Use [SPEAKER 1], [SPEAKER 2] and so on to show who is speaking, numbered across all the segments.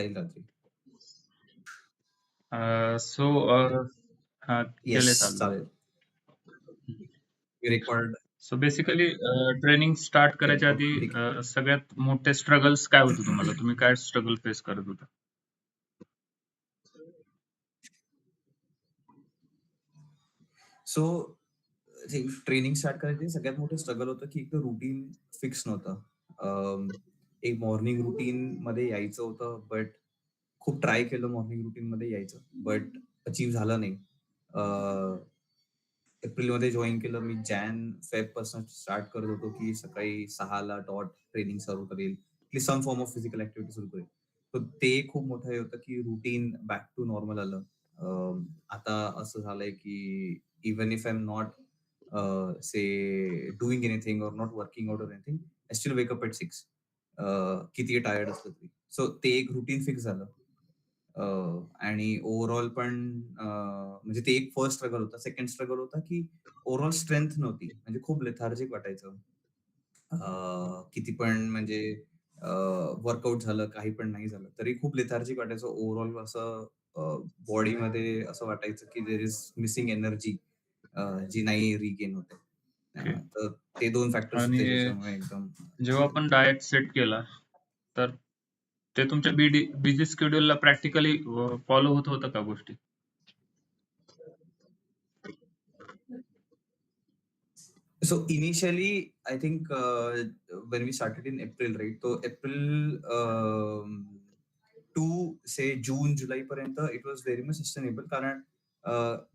[SPEAKER 1] जाईल रात्री.
[SPEAKER 2] सो हां,
[SPEAKER 1] येस,
[SPEAKER 2] केले चालू.
[SPEAKER 1] चालेल. मी record
[SPEAKER 2] so basically training start करायच्या
[SPEAKER 1] केलं.
[SPEAKER 2] आधी
[SPEAKER 1] ओके, ठीक आहे.
[SPEAKER 2] सगळ्यात मोठे स्ट्रगल्स काय होते तुम्हाला? तुम्ही काय स्ट्रगल फेस करत होता?
[SPEAKER 1] सो ट्रेनिंग स्टार्ट करायची सगळ्यात मोठं स्ट्रगल होतं, की एक तर रुटीन फिक्स नव्हतं. एक मॉर्निंग रुटीनमध्ये यायचं होतं, बट खूप ट्राय केलं मॉर्निंग रुटीनमध्ये यायचं, बट अचीव्ह झालं नाही. एप्रिलमध्ये जॉइन केलं मी. फेब पासून स्टार्ट करत होतो, की सकाळी 6:00ला डॉट ट्रेनिंग सुरू करेल. Some form of physical activity सुरू करेल. तर ते खूप मोठं हे होतं, की रुटीन बॅक टू नॉर्मल आलं. आता असं झालंय, की even if I am not say doing anything or not working out or anything, I still wake up at 6. कितीही टायर्ड असलं तरी. सो ते एक रुटीन फिक्स झालं. अ, आणि ओव्हरऑल पण म्हणजे ते एक फर्स्ट स्ट्रगल होता. सेकंड स्ट्रगल होता, की ओव्हरऑल स्ट्रेंथ नव्हती. म्हणजे खूप लेथार्जिक वाटायचं. किती पण म्हणजे वर्कआउट झालं, काही पण नाही झालं, तरी खूप लेथार्जिक वाटायचं. ओव्हरऑल असं बॉडीमध्ये असं वाटायचं, की देअर इज मिसिंग एनर्जी, जी नाही रिगेन होते.
[SPEAKER 2] ओके.
[SPEAKER 1] तर ते 2 फॅक्टर्स
[SPEAKER 2] आणि
[SPEAKER 1] होते ज्याच्यामुळे एकदम
[SPEAKER 2] जेव्हा आपण डायट सेट केला, तर ते तुमच्या बिझी शेड्यूलला प्रॅक्टिकली फॉलो होत होतं का गोष्टी?
[SPEAKER 1] So initially, I think when we started in April, right? So April to say June, July पर्यंत it was very much sustainable कारण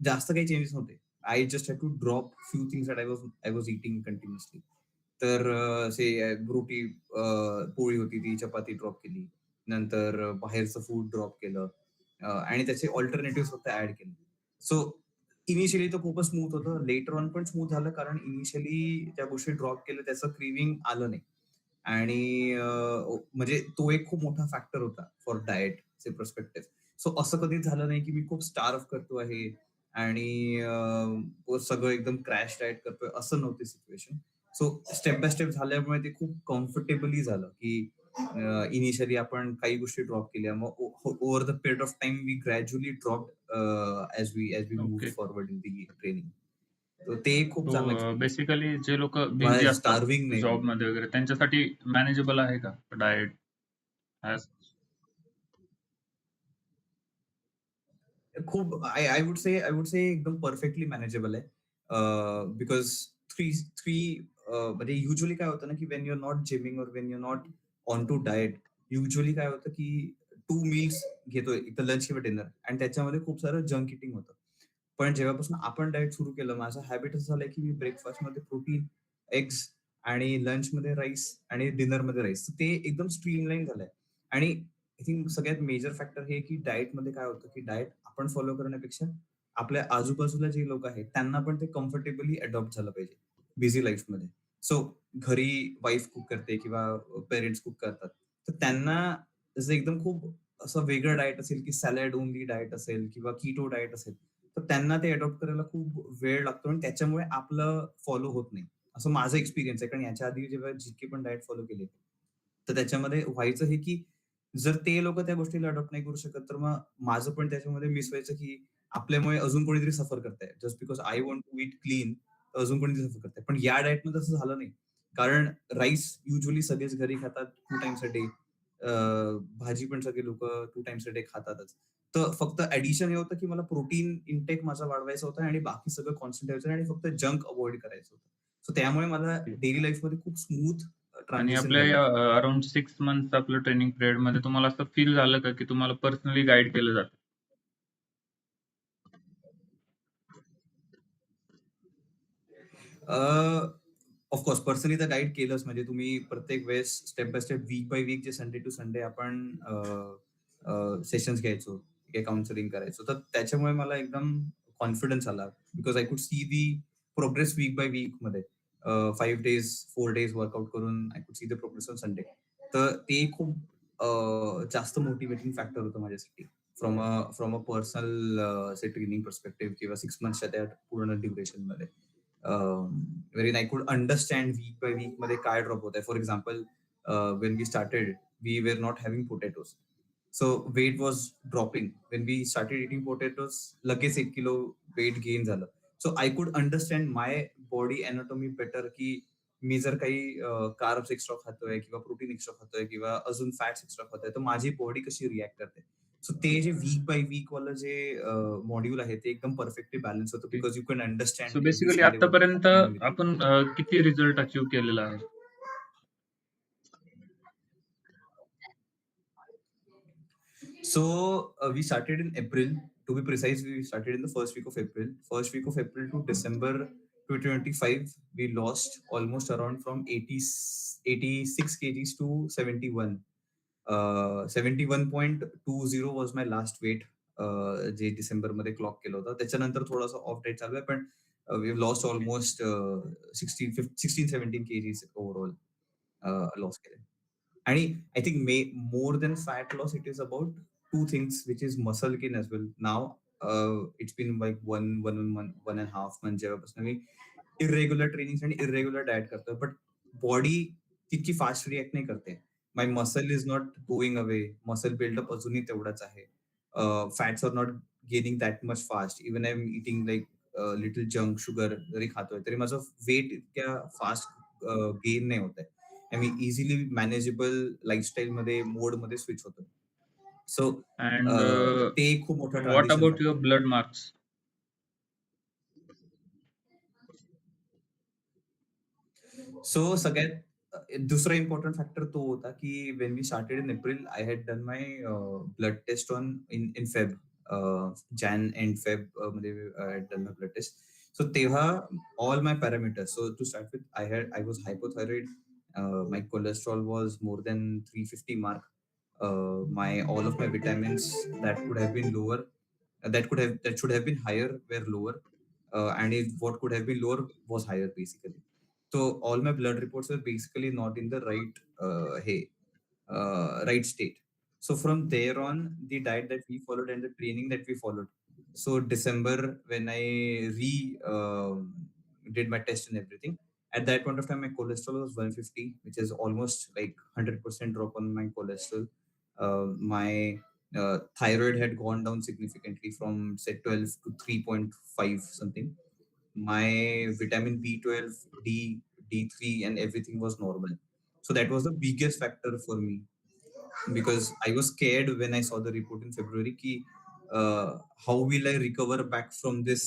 [SPEAKER 1] जास्त काही चेंजेस नव्हते. I just had to drop few things that I was eating continuously. तर से रोटी पोळी होती ती चपाती ड्रॉप केली. नंतर बाहेरचं फूड ड्रॉप केलं. आणि त्याचे अल्टरनेटिव्हज फक्त ॲड केले. सो इनिशियली तर खूपच स्मूथ होतं. लेटर ऑन पण स्मूथ झालं कारण इनिशियली त्या गोष्टी ड्रॉप केल्या त्याचं क्रेव्हिंग आलं नाही. आणि म्हणजे तो एक खूप मोठा फॅक्टर होता फॉर डाएटचे पर्स्पेक्टिव्ह. सो असं कधीच झालं नाही, की मी खूप स्टार्व्ह करतो आहे आणि सगळं एकदम क्रॅश डाएट करतोय, असं नव्हती situation. So step by step झाल्यामुळे ते खूप कम्फर्टेबली झालं, की इनिशियली आपण काही गोष्टी ड्रॉप केल्या. मग over the period of time we gradually dropped as we moved
[SPEAKER 2] okay.
[SPEAKER 1] Forward in the training. तर ते खूप चांगला
[SPEAKER 2] सो
[SPEAKER 1] एक्सपिरियन्स होता.
[SPEAKER 2] बेसिकली जे लोकं बिझी
[SPEAKER 1] मला
[SPEAKER 2] असतात
[SPEAKER 1] स्टार्विंग नाही झालं.
[SPEAKER 2] जॉबमध्ये वगैरे, त्यांच्यासाठी मॅनेजेबल आहे का डाएट? ॲज
[SPEAKER 1] खूप आय वुड से एकदम परफेक्टली मॅनेजेबल आहे. बिकॉज थ्री थ्री म्हणजे युजुअली काय होतं ना, की when you are not gymming और when you are not on to diet, usually काय होतं, की 2 मील्स घेतोय, एक तर लंच किंवा डिनर आणि त्याच्यामध्ये खूप सारं जंक इटिंग होतं. पण जेव्हापासून आपण डाएट सुरू केलं, माझं हॅबिट असं झालंय, की मी ब्रेकफास्टमध्ये प्रोटीन, एग्स आणि लंचमध्ये राईस आणि डिनरमध्ये राईस. तर ते एकदम स्ट्रीमलाईन झालंय. आणि आय थिंक सगळ्यात मेजर फॅक्टर हे की डाएटमध्ये काय होतं, की डाएट आपण फॉलो करण्यापेक्षा आपल्या आजूबाजूला जे लोक आहेत, त्यांना पण ते कम्फर्टेबली अडॉप्ट झालं पाहिजे, बिझी लाईफमध्ये. सो घरी वाईफ कुक करते किंवा पेरेंट्स कुक करतात. तर त्यांना जसं एकदम खूप असं वेगळं डाएट असेल, की सॅलड ओन्ली डाएट असेल किंवा कीटो डाएट असेल, तर त्यांना ते अडॉप्ट करायला खूप वेळ लागतो आणि त्याच्यामुळे आपलं फॉलो होत नाही. असं माझा एक्सपिरियन्स आहे. कारण याच्या आधी जेव्हा जितके पण डाएट फॉलो केले, तर त्याच्यामध्ये व्हायचं हे, की जर ते लोकं त्या गोष्टीला अडॉप्ट नाही करू शकत, तर मग माझं पण त्याच्यामध्ये मिस व्हायचं, की आपल्यामुळे अजून कोणीतरी सफर करतंय. Just because I want to eat clean, तर अजून कोणीतरी सफर करतंय. पण या डाएटमध्ये तसं झालं नाही. कारण राईस युज्युअली सगळेच घरी खातात 2 टाईम्स अ डे. भाजी पण सगळे लोकं 2 टाईम्स अ डे खातातच. तर फक्त ॲडिशन हे होतं, की मला प्रोटीन इंटेक माझा वाढवायचा होता आणि बाकी सगळं कॉन्स्टंट ठेवायचं आणि फक्त जंक अव्हॉइड करायचं होतं. सो त्यामुळे मला डेली लाईफमध्ये खूप स्मूथ
[SPEAKER 2] आणि
[SPEAKER 1] ट्रान्झिशन
[SPEAKER 2] आपल्या
[SPEAKER 1] झालं.
[SPEAKER 2] अराउंड 6 मंथ्स आपलं ट्रेनिंग पिरियडमध्ये तुम्हाला असं फील झालं का, की तुम्हाला पर्सनली गाईड केलं जातं?
[SPEAKER 1] ऑफकोर्स पर्सनली तर गाईड केलंच. म्हणजे तुम्ही प्रत्येक वेळेस step by step, week by week जे संडे टू संडे आपण सेशन्स घ्यायचो, काही काउन्सिलिंग करायचो. तर त्याच्यामुळे मला एकदम कॉन्फिडन्स आला. Because I could see the progress week by वीकमध्ये. 5 डेज, 4 डेज वर्कआउट करून I could see the progress on Sunday. तर ते खूप जास्त मोटिव्हेटिंग फॅक्टर होतं माझ्यासाठी. From a personal training perspective किंवा 6 मंथच्या त्या पूर्ण ड्युरेशनमध्ये. wherein I could understand week by week मध्ये काय ड्रॉप होत आहे. For example, when we started, we were not having potatoes. So weight was dropping when we started eating potatoes. लगेच 1 kilo weight gain झालं. So I could understand my body anatomy better की मी जर काही carbs extra खातोय किंवा protein extra खातोय किंवा अजून फॅट्स एक्स्ट्रा खातोय, तर माझी बॉडी कशी रिएक्ट करते. सो ते जे वीक बाय वीक वालं जे मॉड्यूल आहे ते एकदम परफेक्टली बॅलन्स होतं
[SPEAKER 2] okay.
[SPEAKER 1] Because you can
[SPEAKER 2] so
[SPEAKER 1] understand every
[SPEAKER 2] basically
[SPEAKER 1] Sunday what is
[SPEAKER 2] आतापर्यंत
[SPEAKER 1] हॅपनिंग विथ यू.
[SPEAKER 2] आपण किती रिझल्ट अचीव्ह केलेला आहे?
[SPEAKER 1] So we started in April. To be precise, we started in the first week of April. First week of April to December 2025, we lost almost around from 86 kgs to 71. 71.20 was my last weight. जे डिसेंबरमध्ये clock केलं होतं. त्याच्यानंतर थोडासा of diet चालू आहे, पण we lost almost 16-17 KGs overall loss केले. आणि I think more than fat loss, it is about two things, which is muscle gain as well. Now, it's been like one month, 1.5 months जेव्हापासून मी irregular trainings आणि irregular diet करतोय. But body तितकी fast react नाही करते. My muscle is not going away. Muscle buildup अजूनही तेवढाच आहे. Fats are not gaining that much fast. Even I am eating like little junk sugar जरी खातोय, तरी माझं वेट इतक्या फास्ट गेन नाही होत आहे. आणि इझिली मॅनेजेबल लाईफस्टाईलमध्ये मोडमध्ये स्विच होतो. सो
[SPEAKER 2] अँड
[SPEAKER 1] ते एक खूप मोठं
[SPEAKER 2] what
[SPEAKER 1] transition
[SPEAKER 2] about
[SPEAKER 1] factor
[SPEAKER 2] your
[SPEAKER 1] आहे.
[SPEAKER 2] Blood marks?
[SPEAKER 1] सो सगळ्यात दुसरा इम्पॉर्टंट फॅक्टर तो होता की when we started in April I had done my blood test on in in Feb. Jan and Feb मध्ये I had done my blood test. So तेव्हा all my parameters, so to start with I was hypothyroid. My cholesterol was more than 350 mark. My all of my vitamins that could have been lower, that should have been higher were lower, and what could have been lower was higher basically. So all my blood reports were basically not in the right state. So from there on, the diet that we followed and the training that we followed. So December, when I re did my test and everything, at that point of time, my cholesterol was 150, which is almost like 100% drop on my cholesterol. My thyroid had gone down significantly from say 12 to 3.5 something. My vitamin B12, D3, and everything was normal. So that was the biggest factor for me because I was scared when I saw the report in February. Ki, how will I recover back from this?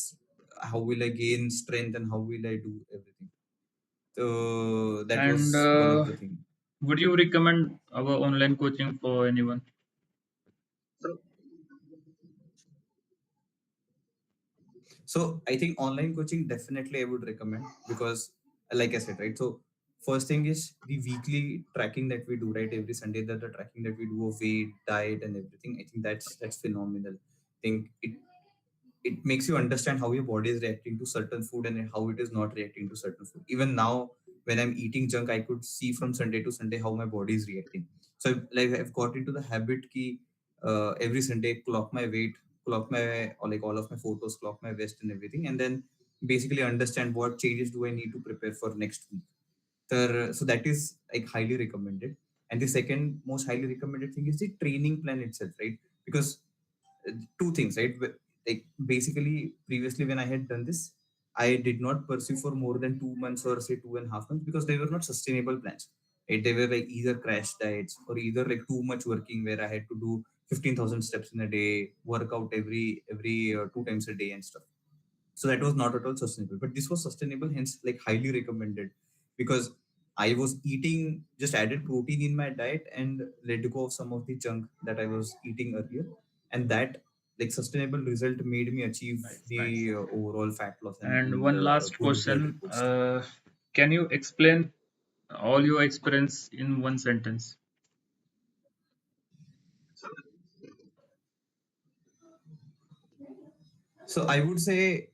[SPEAKER 1] How will I gain strength and how will I do everything? So that
[SPEAKER 2] And
[SPEAKER 1] was one of the things.
[SPEAKER 2] would you recommend our online coaching for anyone?
[SPEAKER 1] So I think online coaching definitely I would recommend because, like I said, right. So first thing is the weekly tracking that we do, right? Every Sunday, that the tracking that we do of weight, diet, and everything. I think that's phenomenal. I think it makes you understand how your body is reacting to certain food and how it is not reacting to certain food. Even now, when I'm eating junk, I could see from Sunday to Sunday how my body is reacting. So I've got into the habit ki every Sunday clock my weight, clock my or like all of my photos, clock my waist and everything, and then basically understand what changes do I need to prepare for next week. So that is like highly recommended. And the second most highly recommended thing is the training plan itself, right? Because two things, right? Like basically, previously when I had done this, I did not pursue for more than 2 months or say 2.5 months because they were not sustainable plans. Right? They were like either crash diets or either like too much working where I had to do 15,000 steps in a day, work out every 2 times a day and stuff. So that was not at all sustainable. But this was sustainable, hence like highly recommended because I was eating just added protein in my diet and let go of some of the junk that I was eating earlier, and that like sustainable result made me achieve
[SPEAKER 2] Nice, nice.
[SPEAKER 1] the overall fat loss
[SPEAKER 2] And
[SPEAKER 1] and
[SPEAKER 2] one last
[SPEAKER 1] good blood
[SPEAKER 2] question.
[SPEAKER 1] reports.
[SPEAKER 2] Can you explain all your experience in one sentence?
[SPEAKER 1] So I would say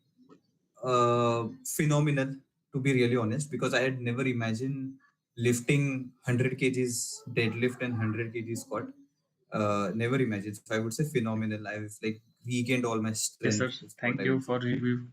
[SPEAKER 1] phenomenal, to be really honest, because I had never imagined lifting 100 kgs deadlift and 100 kgs squat. Never imagined. So I would say phenomenal. I've like regained all my
[SPEAKER 2] Okay, sir.
[SPEAKER 1] strength. Is what
[SPEAKER 2] Thank
[SPEAKER 1] I
[SPEAKER 2] you
[SPEAKER 1] would say.
[SPEAKER 2] for review.